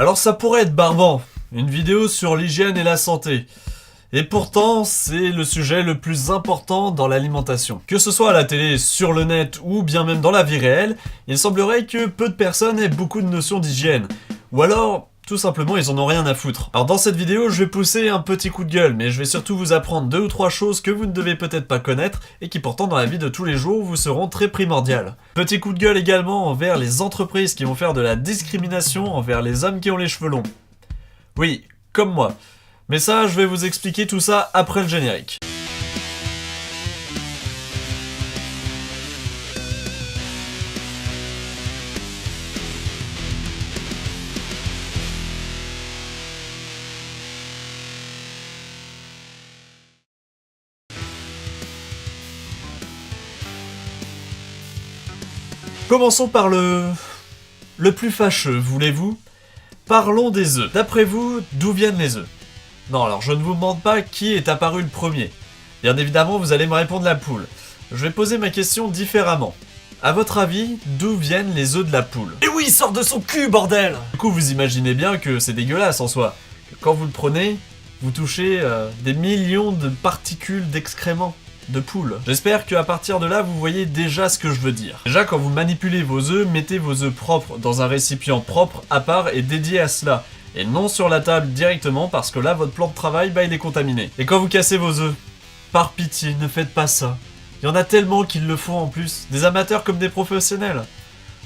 Alors ça pourrait être barbant, une vidéo sur l'hygiène et la santé. Et pourtant, c'est le sujet le plus important dans l'alimentation. Que ce soit à la télé, sur le net ou bien même dans la vie réelle, il semblerait que peu de personnes aient beaucoup de notions d'hygiène. Ou alors, tout simplement, ils en ont rien à foutre. Alors dans cette vidéo, je vais pousser un petit coup de gueule, mais je vais surtout vous apprendre 2 ou 3 choses que vous ne devez peut-être pas connaître et qui pourtant dans la vie de tous les jours vous seront très primordiales. Petit coup de gueule également envers les entreprises qui vont faire de la discrimination envers les hommes qui ont les cheveux longs. Oui, comme moi. Mais ça, je vais vous expliquer tout ça après le générique. Commençons par le plus fâcheux, voulez-vous? Parlons des œufs. D'après vous, d'où viennent les œufs? Non, alors je ne vous demande pas qui est apparu le premier. Bien évidemment, vous allez me répondre la poule. Je vais poser ma question différemment. À votre avis, d'où viennent les œufs de la poule? Et oui, il sort de son cul, bordel! Du coup, vous imaginez bien que c'est dégueulasse en soi. Que quand vous le prenez, vous touchez des millions de particules d'excréments de poule. J'espère qu'à partir de là, vous voyez déjà ce que je veux dire. Déjà, quand vous manipulez vos œufs, mettez vos œufs propres dans un récipient propre à part et dédié à cela. Et non sur la table directement parce que là, votre plan de travail, il est contaminé. Et quand vous cassez vos œufs, par pitié, ne faites pas ça. Il y en a tellement qui le font en plus, des amateurs comme des professionnels.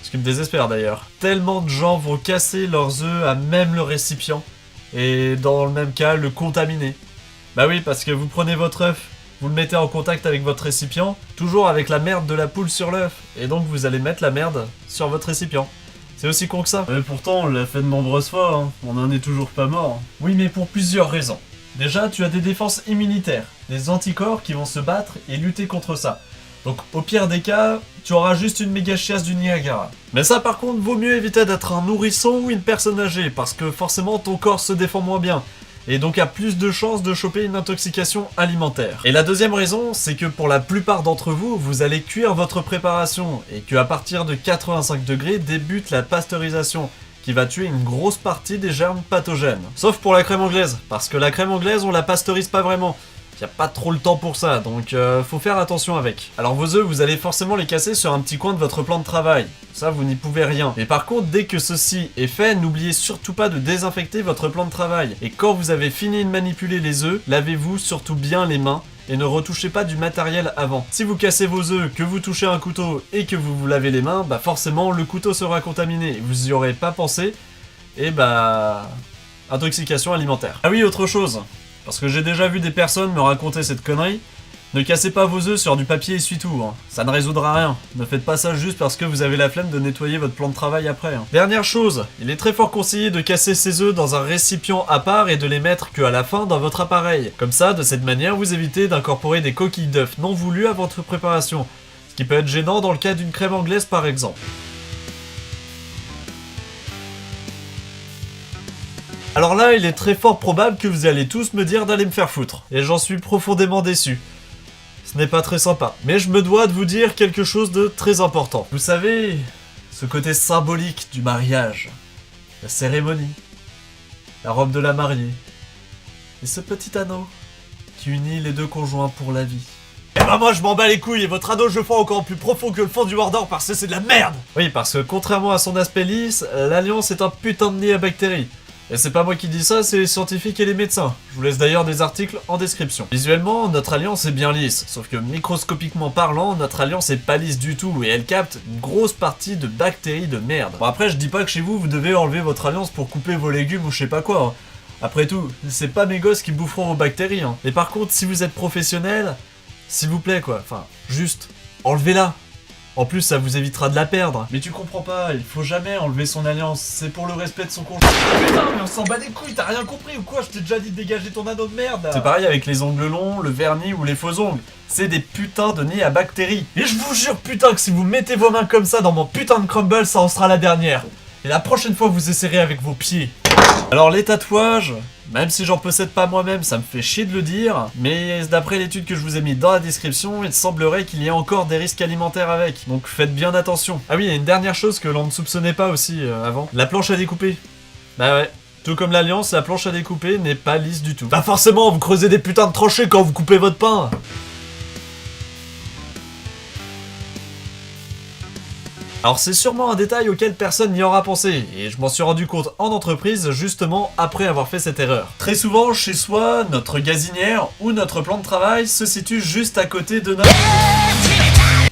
Ce qui me désespère d'ailleurs. Tellement de gens vont casser leurs œufs à même le récipient. Et dans le même cas, le contaminer. Bah oui, parce que vous prenez votre œuf, vous le mettez en contact avec votre récipient, toujours avec la merde de la poule sur l'œuf. Et donc vous allez mettre la merde sur votre récipient. C'est aussi con que ça. Mais pourtant, on l'a fait de nombreuses fois, hein. On n'en est toujours pas mort. Oui, mais pour plusieurs raisons. Déjà, tu as des défenses immunitaires, des anticorps qui vont se battre et lutter contre ça. Donc au pire des cas, tu auras juste une méga chiasse du Niagara. Mais ça par contre, vaut mieux éviter d'être un nourrisson ou une personne âgée, parce que forcément ton corps se défend moins bien. Et donc a plus de chances de choper une intoxication alimentaire. Et la deuxième raison, c'est que pour la plupart d'entre vous, vous allez cuire votre préparation, et qu'à partir de 85 degrés débute la pasteurisation, qui va tuer une grosse partie des germes pathogènes. Sauf pour la crème anglaise, parce que la crème anglaise, on la pasteurise pas vraiment. Y a pas trop le temps pour ça, donc faut faire attention avec. Alors vos œufs, vous allez forcément les casser sur un petit coin de votre plan de travail. Ça, vous n'y pouvez rien. Mais par contre, dès que ceci est fait, n'oubliez surtout pas de désinfecter votre plan de travail. Et quand vous avez fini de manipuler les œufs, lavez-vous surtout bien les mains et ne retouchez pas du matériel avant. Si vous cassez vos œufs, que vous touchez un couteau et que vous vous lavez les mains, bah forcément le couteau sera contaminé. Vous y aurez pas pensé et bah intoxication alimentaire. Ah oui, autre chose. Parce que j'ai déjà vu des personnes me raconter cette connerie. Ne cassez pas vos œufs sur du papier essuie-tout, hein. Ça ne résoudra rien. Ne faites pas ça juste parce que vous avez la flemme de nettoyer votre plan de travail après. Hein. Dernière chose, il est très fort conseillé de casser ces œufs dans un récipient à part et de les mettre qu'à la fin dans votre appareil. Comme ça, de cette manière, vous évitez d'incorporer des coquilles d'œufs non voulues à votre préparation. Ce qui peut être gênant dans le cas d'une crème anglaise par exemple. Alors là, il est très fort probable que vous allez tous me dire d'aller me faire foutre. Et j'en suis profondément déçu. Ce n'est pas très sympa. Mais je me dois de vous dire quelque chose de très important. Vous savez, ce côté symbolique du mariage, la cérémonie, la robe de la mariée, et ce petit anneau qui unit les deux conjoints pour la vie. Eh ben moi je m'en bats les couilles et votre anneau je le fais encore plus profond que le fond du Mordor parce que c'est de la merde. Oui, parce que contrairement à son aspect lisse, l'alliance est un putain de nid à bactéries. Et c'est pas moi qui dis ça, c'est les scientifiques et les médecins. Je vous laisse d'ailleurs des articles en description. Visuellement, notre alliance est bien lisse, sauf que microscopiquement parlant, notre alliance est pas lisse du tout et elle capte une grosse partie de bactéries de merde. Bon après, je dis pas que chez vous, vous devez enlever votre alliance pour couper vos légumes ou je sais pas quoi. Hein. Après tout, c'est pas mes gosses qui boufferont vos bactéries. Hein. Mais par contre, si vous êtes professionnel, s'il vous plaît quoi, enfin, juste, enlevez-la. En plus, ça vous évitera de la perdre. Mais tu comprends pas, il faut jamais enlever son alliance, c'est pour le respect de son conjoint. Putain, mais on s'en bat les couilles, t'as rien compris ou quoi? Je t'ai déjà dit de dégager ton anneau de merde. C'est pareil avec les ongles longs, le vernis ou les faux ongles. C'est des putains de nids à bactéries. Et je vous jure putain que si vous mettez vos mains comme ça dans mon putain de crumble, ça en sera la dernière. Et la prochaine fois, vous essayerez avec vos pieds. Alors les tatouages, même si j'en possède pas moi-même, ça me fait chier de le dire, mais d'après l'étude que je vous ai mis dans la description, il semblerait qu'il y ait encore des risques alimentaires avec, donc faites bien attention. Ah oui, il y a une dernière chose que l'on ne soupçonnait pas aussi avant, la planche à découper. Bah ouais. Tout comme l'Alliance, la planche à découper n'est pas lisse du tout. Bah forcément, vous creusez des putains de tranchées quand vous coupez votre pain. Alors c'est sûrement un détail auquel personne n'y aura pensé, et je m'en suis rendu compte en entreprise justement après avoir fait cette erreur. Très souvent, chez soi, notre gazinière ou notre plan de travail se situe juste à côté de notre... Vous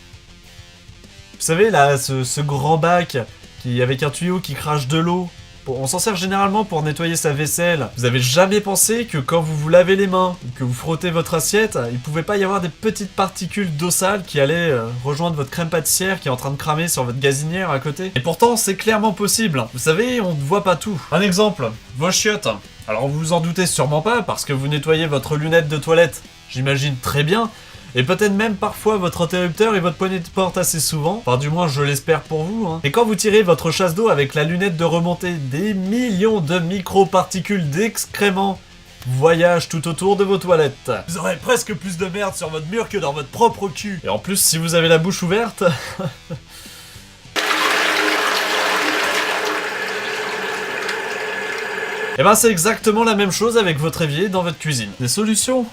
savez là, ce grand bac avec un tuyau qui crache de l'eau. On s'en sert généralement pour nettoyer sa vaisselle. Vous avez jamais pensé que quand vous vous lavez les mains ou que vous frottez votre assiette, il pouvait pas y avoir des petites particules d'eau sale qui allaient rejoindre votre crème pâtissière qui est en train de cramer sur votre gazinière à côté? Et pourtant, c'est clairement possible. Vous savez, on ne voit pas tout. Un exemple, vos chiottes. Alors vous vous en doutez sûrement pas parce que vous nettoyez votre lunette de toilette, j'imagine très bien. Et peut-être même parfois votre interrupteur et votre poignée de porte assez souvent. Enfin du moins je l'espère pour vous. Hein. Et quand vous tirez votre chasse d'eau avec la lunette de remontée, des millions de micro-particules d'excréments voyagent tout autour de vos toilettes. Vous aurez presque plus de merde sur votre mur que dans votre propre cul. Et en plus si vous avez la bouche ouverte... Et ben c'est exactement la même chose avec votre évier dans votre cuisine. Des solutions ?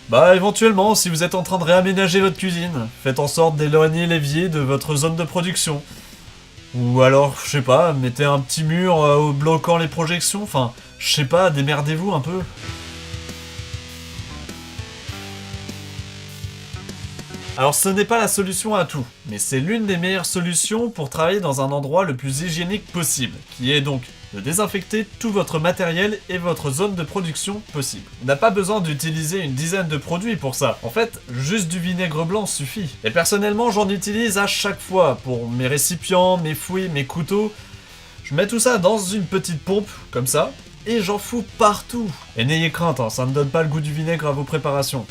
Bah éventuellement, si vous êtes en train de réaménager votre cuisine, faites en sorte d'éloigner l'évier de votre zone de production. Ou alors, je sais pas, mettez un petit mur bloquant les projections, enfin, je sais pas, démerdez-vous un peu. Alors ce n'est pas la solution à tout, mais c'est l'une des meilleures solutions pour travailler dans un endroit le plus hygiénique possible, qui est donc de désinfecter tout votre matériel et votre zone de production possible. On n'a pas besoin d'utiliser une dizaine de produits pour ça, en fait, juste du vinaigre blanc suffit. Et personnellement, j'en utilise à chaque fois, pour mes récipients, mes fouets, mes couteaux. Je mets tout ça dans une petite pompe, comme ça, et j'en fous partout. Et n'ayez crainte, hein, ça ne donne pas le goût du vinaigre à vos préparations.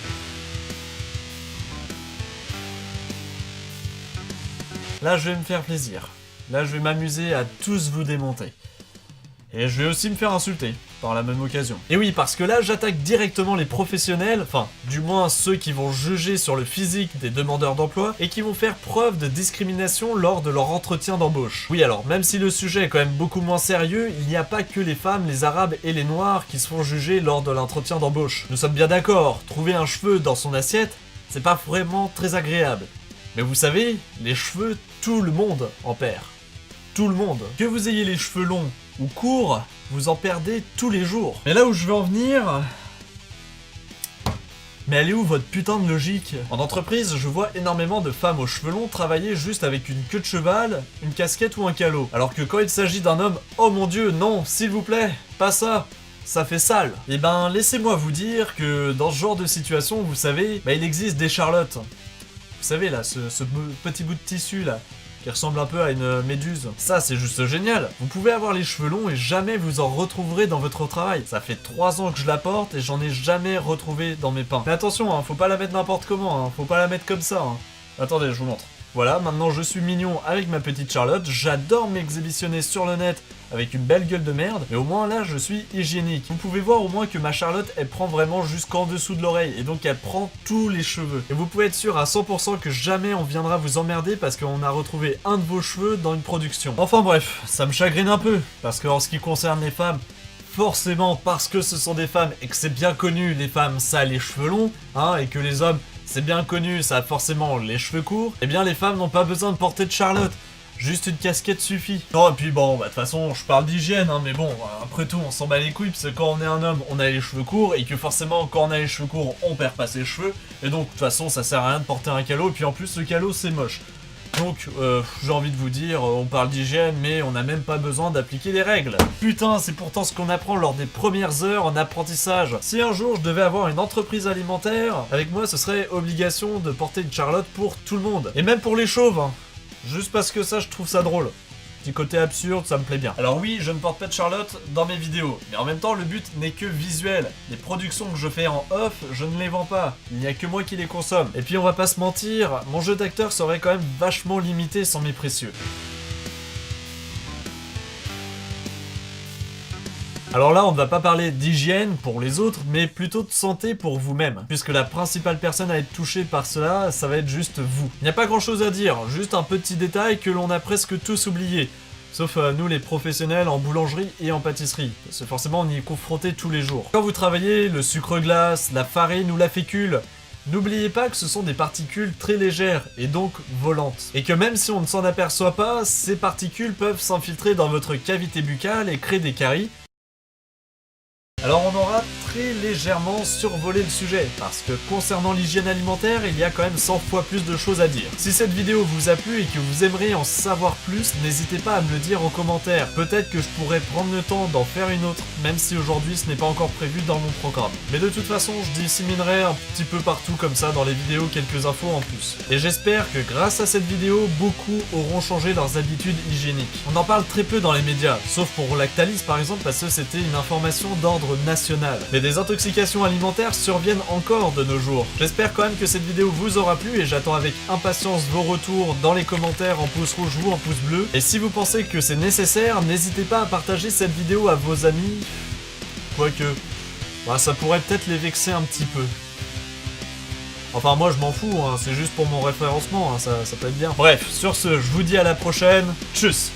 Là, je vais me faire plaisir. Là, je vais m'amuser à tous vous démonter. Et je vais aussi me faire insulter, par la même occasion. Et oui, parce que là, j'attaque directement les professionnels, enfin, du moins ceux qui vont juger sur le physique des demandeurs d'emploi et qui vont faire preuve de discrimination lors de leur entretien d'embauche. Oui, alors, même si le sujet est quand même beaucoup moins sérieux, il n'y a pas que les femmes, les arabes et les noirs qui se font juger lors de l'entretien d'embauche. Nous sommes bien d'accord, trouver un cheveu dans son assiette, c'est pas vraiment très agréable. Mais vous savez, les cheveux, tout le monde en perd. Tout le monde. Que vous ayez les cheveux longs ou courts, vous en perdez tous les jours. Mais là où je veux en venir... Mais elle est où votre putain de logique? En entreprise, je vois énormément de femmes aux cheveux longs travailler juste avec une queue de cheval, une casquette ou un calot. Alors que quand il s'agit d'un homme, oh mon dieu, non, s'il vous plaît, pas ça. Ça fait sale. Et ben, laissez-moi vous dire que dans ce genre de situation, vous savez, il existe des charlottes. Vous savez là, ce petit bout de tissu là, qui ressemble un peu à une méduse. Ça c'est juste génial. Vous pouvez avoir les cheveux longs et jamais vous en retrouverez dans votre travail. Ça fait 3 ans que je la porte et j'en ai jamais retrouvé dans mes pains. Mais attention, hein, faut pas la mettre n'importe comment, hein, faut pas la mettre comme ça. Hein. Attendez, je vous montre. Voilà, maintenant je suis mignon avec ma petite Charlotte, j'adore m'exhibitionner sur le net avec une belle gueule de merde, mais au moins là je suis hygiénique. Vous pouvez voir au moins que ma Charlotte elle prend vraiment jusqu'en dessous de l'oreille, et donc elle prend tous les cheveux. Et vous pouvez être sûr à 100% que jamais on viendra vous emmerder parce qu'on a retrouvé un de vos cheveux dans une production. Enfin bref, ça me chagrine un peu, parce que en ce qui concerne les femmes, forcément parce que ce sont des femmes et que c'est bien connu, les femmes ça a les cheveux longs, hein, et que les hommes c'est bien connu, ça a forcément les cheveux courts, eh bien les femmes n'ont pas besoin de porter de Charlotte. Juste une casquette suffit. Non, et puis bon, de toute façon, je parle d'hygiène, hein, mais bon, après tout, on s'en bat les couilles, parce que quand on est un homme, on a les cheveux courts, et que forcément, quand on a les cheveux courts, on perd pas ses cheveux, et donc, de toute façon, ça sert à rien de porter un calot, et puis en plus, le calot, c'est moche. Donc, j'ai envie de vous dire, on parle d'hygiène, mais on n'a même pas besoin d'appliquer les règles. Putain, c'est pourtant ce qu'on apprend lors des premières heures en apprentissage. Si un jour je devais avoir une entreprise alimentaire, avec moi ce serait obligation de porter une Charlotte pour tout le monde. Et même pour les chauves, hein. Juste parce que ça, je trouve ça drôle. Petit côté absurde, ça me plaît bien. Alors oui, je ne porte pas de Charlotte dans mes vidéos, mais en même temps, le but n'est que visuel. Les productions que je fais en off, je ne les vends pas. Il n'y a que moi qui les consomme. Et puis on va pas se mentir, mon jeu d'acteur serait quand même vachement limité sans mes précieux. Alors là, on ne va pas parler d'hygiène pour les autres, mais plutôt de santé pour vous-même. Puisque la principale personne à être touchée par cela, ça va être juste vous. Il n'y a pas grand chose à dire, juste un petit détail que l'on a presque tous oublié. Sauf nous les professionnels en boulangerie et en pâtisserie, parce que forcément on y est confronté tous les jours. Quand vous travaillez le sucre glace, la farine ou la fécule, n'oubliez pas que ce sont des particules très légères et donc volantes. Et que même si on ne s'en aperçoit pas, ces particules peuvent s'infiltrer dans votre cavité buccale et créer des caries. Alors on aura très légèrement survolé le sujet, parce que concernant l'hygiène alimentaire, il y a quand même 100 fois plus de choses à dire. Si cette vidéo vous a plu et que vous aimeriez en savoir plus, n'hésitez pas à me le dire en commentaire. Peut-être que je pourrais prendre le temps d'en faire une autre, même si aujourd'hui ce n'est pas encore prévu dans mon programme. Mais de toute façon, je disséminerai un petit peu partout comme ça dans les vidéos quelques infos en plus. Et j'espère que grâce à cette vidéo, beaucoup auront changé leurs habitudes hygiéniques. On en parle très peu dans les médias, sauf pour Lactalis par exemple, parce que c'était une information d'ordre national. Mais des intoxications alimentaires surviennent encore de nos jours. J'espère quand même que cette vidéo vous aura plu et j'attends avec impatience vos retours dans les commentaires en pouce rouge ou en pouce bleu. Et si vous pensez que c'est nécessaire, n'hésitez pas à partager cette vidéo à vos amis. Quoique, bah, ça pourrait peut-être les vexer un petit peu. Enfin moi je m'en fous, hein, c'est juste pour mon référencement, hein, ça peut être bien. Bref, sur ce, je vous dis à la prochaine. Tchuss!